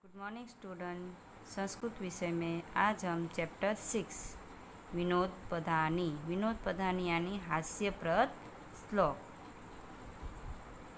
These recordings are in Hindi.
Good morning student. संस्कृत विषय में आज हम चैप्टर 6 विनोद पदानी यानी हास्यप्रद श्लोक।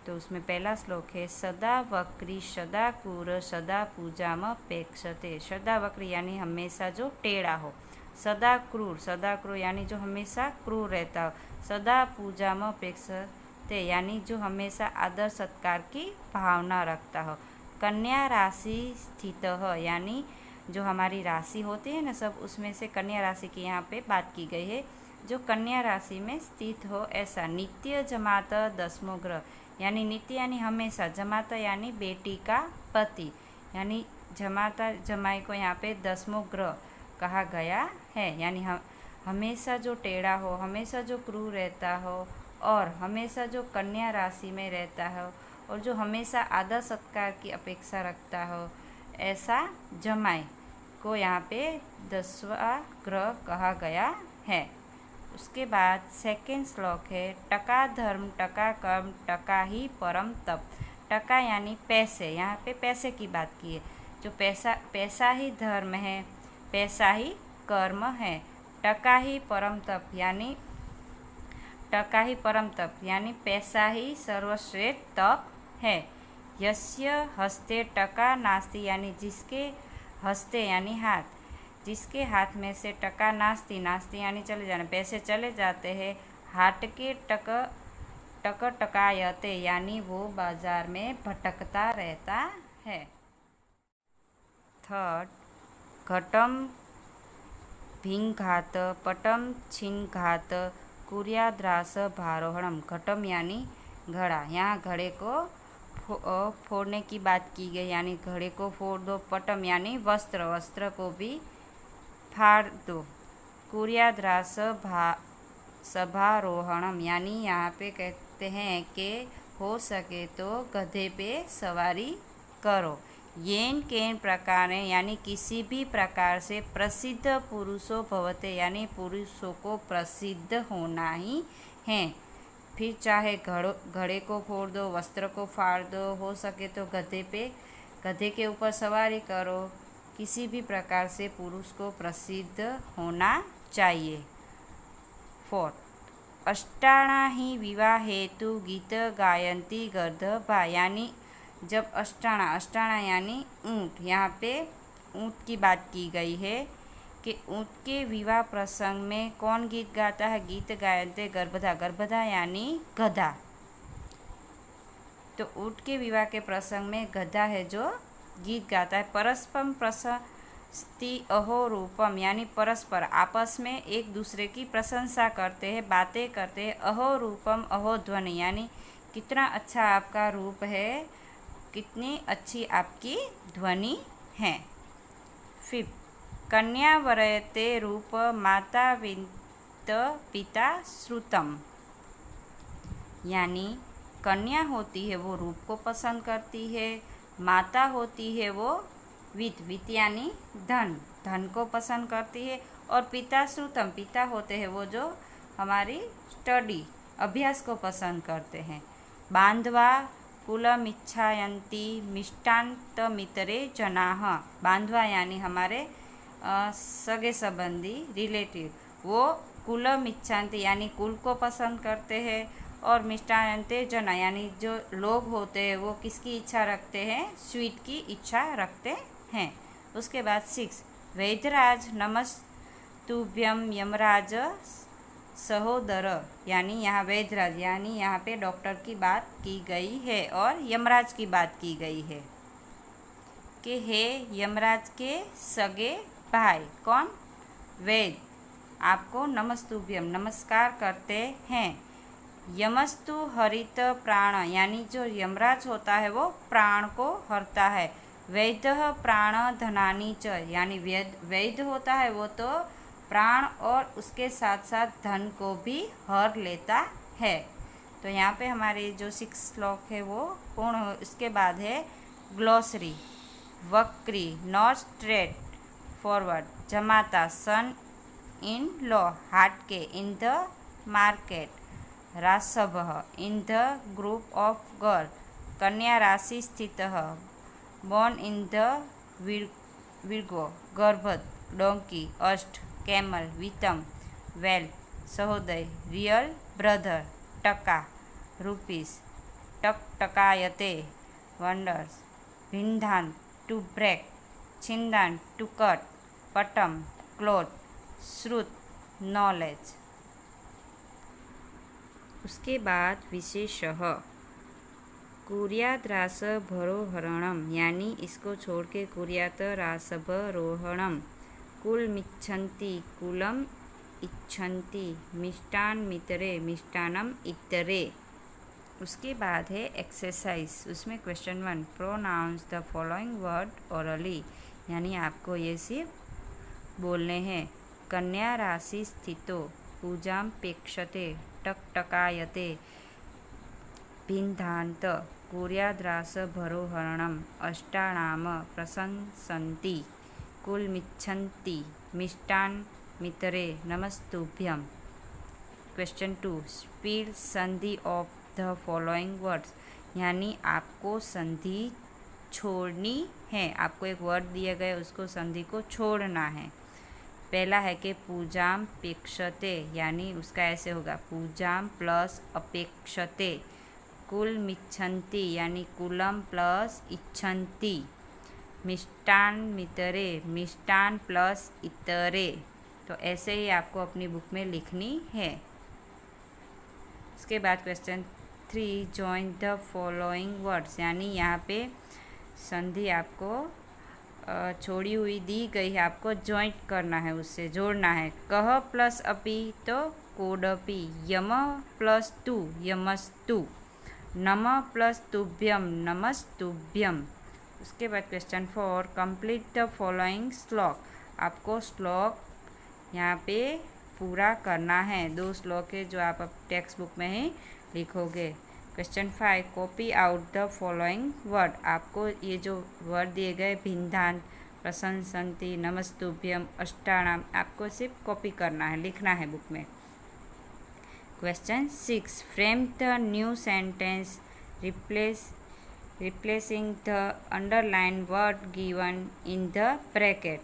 तो उसमें पहला श्लोक है सदा वक्री सदा क्रूर सदा पूजामपेक्षते। सदा वक्री यानी हमेशा जो टेढ़ा हो, सदा क्रूर यानी जो हमेशा क्रूर रहता हो, सदा पूजामपेक्षते यानी जो हमेशा आदर सत्कार की भावना रखता हो। कन्या राशि स्थित यानी जो हमारी राशि होती है ना सब, उसमें से कन्या राशि की यहाँ पे बात की गई है। जो कन्या राशि में स्थित हो ऐसा। नित्य जमाता दसमो ग्रह यानी नित्य यानी हमेशा, जमाता यानी बेटी का पति, यानी जमाता जमाई को यहाँ पे दसमो ग्रह कहा गया है। यानी हमेशा जो टेढ़ा हो, हमेशा जो क्रूर रहता हो और हमेशा जो कन्या राशि में रहता हो और जो हमेशा आदर सत्कार की अपेक्षा रखता हो, ऐसा जमाई को यहाँ पे 10वां ग्रह कहा गया है। उसके बाद सेकेंड श्लोक है टका धर्म टका कर्म टका ही परम तप। टका यानी पैसे, यहाँ पे पैसे की बात की है। जो पैसा ही धर्म है, पैसा ही कर्म है। टका ही परम तप यानी पैसा ही सर्वश्रेष्ठ तप है। यस्य हस्ते टका नास्ति यानी जिसके हस्ते यानी हाथ, जिसके हाथ में से टका नास्ति यानी चले जाना, पैसे चले जाते हैं, हाथ के टकायते यानी वो बाजार में भटकता रहता है। थर्ड घटम भिंघात पटम छिंघात कुर्याद्रास भारोहणम। घटम यानी घड़ा, यहाँ घड़े को फोड़ने की बात की गई, यानी घड़े को फोड़ दो। पटम यानी वस्त्र को भी फाड़ दो। कुर्याद्रास सभारोहणम यानी यहाँ पे कहते हैं कि हो सके तो गधे पे सवारी करो। येन केन प्रकार यानी किसी भी प्रकार से प्रसिद्ध पुरुषो भवते यानी पुरुषों को प्रसिद्ध होना ही है। फिर चाहे घड़े को फोड़ दो, वस्त्र को फाड़ दो, हो सके तो गधे के ऊपर सवारी करो। किसी भी प्रकार से पुरुष को प्रसिद्ध होना चाहिए। फोर्थ अष्टाणा ही विवाह हेतु गीत गायंती गर्दभा यानी जब अष्टाणा यानी ऊँट, यहाँ पे ऊँट की बात की गई है कि ऊँट के विवाह प्रसंग में कौन गीत गाता है। गीत गायते गर्भधा यानी गधा। तो ऊँट के विवाह के प्रसंग में गधा है जो गीत गाता है। परस्परम प्रशस्ति अहो रूपम यानी परस्पर आपस में एक दूसरे की प्रशंसा करते हैं, बातें करते हैं। अहो रूपम अहो ध्वनि यानी कितना अच्छा आपका रूप है, कितनी अच्छी आपकी ध्वनि है। फिफ्थ कन्या वरयते रूप माता वित्त पिता श्रुतम यानी कन्या होती है वो रूप को पसंद करती है, माता होती है वो वित्त यानी धन को पसंद करती है, और पिता श्रुतम पिता होते हैं वो जो हमारी स्टडी अभ्यास को पसंद करते हैं। बांधवा कुलमिच्छायन्ति मिष्टान्तमितरे जनाः। बांधवा यानी हमारे सगे संबंधी रिलेटिव, वो कुलम इच्छांति यानी कुल को पसंद करते हैं, और मिष्टान्ते जना यानी जो लोग होते हैं वो किसकी इच्छा रखते हैं, स्वीट की इच्छा रखते हैं। उसके बाद 6 वैद्यराज नमस्तुभ्यम यमराज सहोदर यानी यहाँ वैद्यराज यानी यहाँ पे डॉक्टर की बात की गई है और यमराज की बात की गई है कि हे यमराज के सगे भाई, कौन, वैद्य, आपको नमस्तुभ्यम नमस्कार करते हैं। यमस्तु हरित प्राण यानी जो यमराज होता है वो प्राण को हरता है। वैद्य प्राण धनानी च यानी वैद्य होता है वो तो प्राण और उसके साथ साथ धन को भी हर लेता है। तो यहाँ पे हमारे जो 6 श्लोक है वो पूर्ण हो। इसके बाद है ग्लॉसरी। वक्री नॉट स्ट्रेट फॉरवर्ड, जमाता सन इन लॉ हाट के, इन द मार्केट, रासभ in the group of girl, कन्या राशि स्थित, born in the विर्गो, गर्भद, डोंकी, अष्ट, कैमल, वितम, वेल, सहोदय, रियल, ब्रदर, टका, रुपीस, टकटकायते, वंडर्स, भिन्धान, टू ब्रेक, छिंदान, टू कट, पटम, क्लोथ, श्रुत, नॉलेज। उसके बाद विशेषः कुर्याद्रासभरोहरणम, यानी इसको छोड़ के कुर्यातरासभरोहणम। कुलमिच्छन्ति, कुलम इच्छन्ति, मिष्टान्मितरे, मिष्टान्नम इतरे। उसके बाद है एक्सरसाइज, उसमें question 1, pronounce the following word orally, यानी आपको ये सिर्फ बोलने हैं। कन्या राशि स्थितो, पूजां पेक्षते, टकटकायते, भिन्धान्त, कुर्याद्रासभरोहरणम, अष्टानाम प्रशंसन्ति, कुलमिच्छन्ति, मिष्टान्मितरे, नमस्तुभ्यं। क्वेश्चन 2, स्पीड संधि ऑफ द फॉलोइंग वर्ड्स, यानी आपको संधि छोड़नी है। आपको एक वर्ड दिया गया, उसको संधि को छोड़ना है। पहला है कि पूजाम पेक्षते, यानी उसका ऐसे होगा, पूजाम प्लस अपेक्षते। कुलमिच्छन्ति, यानी कुलम प्लस इच्छन्ति। मिष्टान्मितरे, मिष्टान प्लस इतरे। तो ऐसे ही आपको अपनी बुक में लिखनी है। उसके बाद question 3, join the following words, यानी यहाँ पे संधि आपको छोड़ी हुई दी गई है, आपको जॉइंट करना है, उससे जोड़ना है। कह प्लस अपि तो कोडपि, यम प्लस तु यमस्तु, नम प्लस तुभ्यम नमस्तुभ्यम। उसके बाद क्वेश्चन 4, कंप्लीट द फॉलोइंग श्लोक, आपको श्लोक यहाँ पे पूरा करना है। 2 श्लोक है जो आप टेक्स्ट बुक में ही लिखोगे। Question 5, copy out the following word, आपको ये जो वर्ड दिए गए भिन्धान, प्रशंसन्ति, नमस्तुभ्यम, अष्टानाम, आपको सिर्फ कॉपी करना है, लिखना है बुक में। Question 6, frame the new sentence replacing the underline word given in the bracket,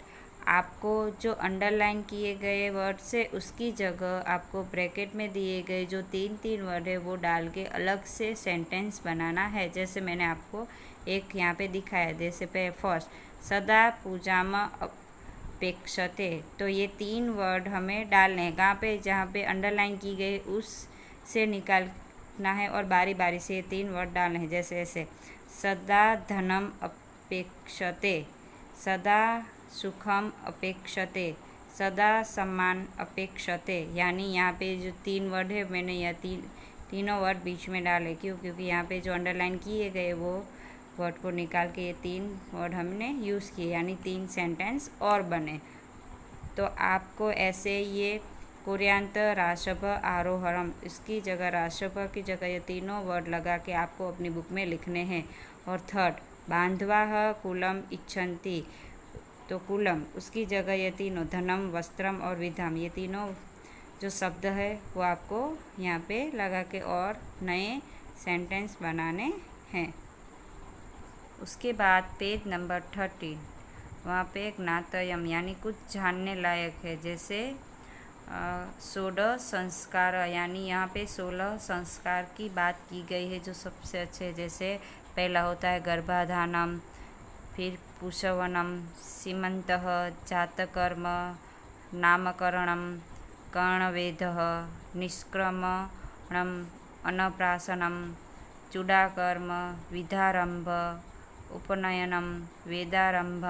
आपको जो अंडरलाइन किए गए वर्ड से उसकी जगह आपको ब्रैकेट में दिए गए जो 3 वर्ड है वो डाल के अलग से सेंटेंस बनाना है। जैसे मैंने आपको एक यहाँ पे दिखाया, जैसे पे फर्स्ट, सदा पूजाम अपेक्षते, तो ये 3 वर्ड हमें डालने हैं। कहाँ पे, जहाँ पे अंडरलाइन की गई उस से निकालना है और बारी बारी से ये 3 वर्ड डालने हैं। जैसे ऐसे, सदा धनम अपेक्षते, सदा सुखम अपेक्षते, सदा सम्मान अपेक्षते, यानी यहाँ पे जो 3 वर्ड है मैंने यह तीनों वर्ड बीच में डाले। क्योंकि यहाँ पे जो अंडरलाइन किए गए वो वर्ड को निकाल के ये 3 वर्ड हमने यूज़ किए, यानी 3 सेंटेंस और बने। तो आपको ऐसे ये कुर्यान्त राशभ आरोहरम, इसकी जगह राशभ की जगह ये तीनों वर्ड लगा के आपको अपनी बुक में लिखने हैं। और थर्ड, बांधवाह कुलम इच्छन्ति, तो कुलम उसकी जगह ये तीनों, धनम, वस्त्रम और विधम, ये तीनों जो शब्द है वो आपको यहाँ पे लगा के और नए सेंटेंस बनाने हैं। उसके बाद पेज नंबर 13, वहाँ पे एक नातयम, यानी कुछ जानने लायक है। जैसे 16 संस्कार, यानी यहाँ पे 16 संस्कार की बात की गई है जो सबसे अच्छे। जैसे पहला होता है गर्भाधानम, फिर पुषवनम, सीमंतः, जातकर्म, नामकरणम, कर्णवेधः, निष्क्रमणम, अन्नप्राशनम, चूडाकर्म, विधारंभ, उपनयनम, वेदारंभ,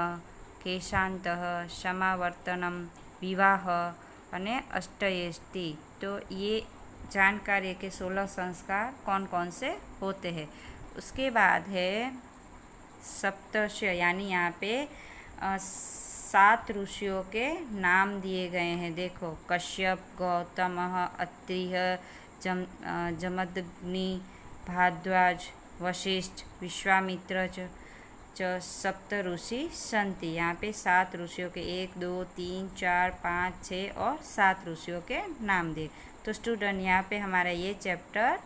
केशांतः, समावर्तनम, विवाह अने अष्टयेष्टि। तो ये जानकारी के 16 संस्कार कौन कौन से होते हैं। उसके बाद है सप्तर्षि, यानी यहाँ पे 7 ऋषियों के नाम दिए गए हैं। देखो, कश्यप, गौतम, अत्रिह, जमदग्नि, भारद्वाज, वशिष्ठ, विश्वामित्र च सप्त ऋषि संति। यहाँ पे 7 ऋषियों के 1, 2, 3, 4, 5, 6 और 7 ऋषियों के नाम दिए। तो स्टूडेंट, यहाँ पे हमारा ये चैप्टर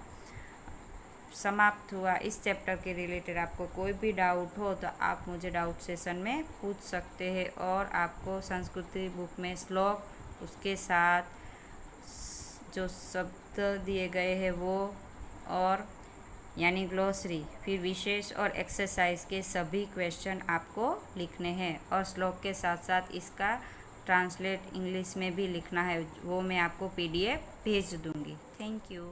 समाप्त हुआ। इस चैप्टर के रिलेटेड आपको कोई भी डाउट हो तो आप मुझे डाउट सेशन में पूछ सकते हैं। और आपको संस्कृति बुक में श्लोक, उसके साथ जो शब्द दिए गए हैं वो, और यानी ग्लोसरी, फिर विशेष और एक्सरसाइज के सभी क्वेश्चन आपको लिखने हैं। और श्लोक के साथ साथ इसका ट्रांसलेट इंग्लिश में भी लिखना है, वो मैं आपको PDF भेज दूँगी। Thank you.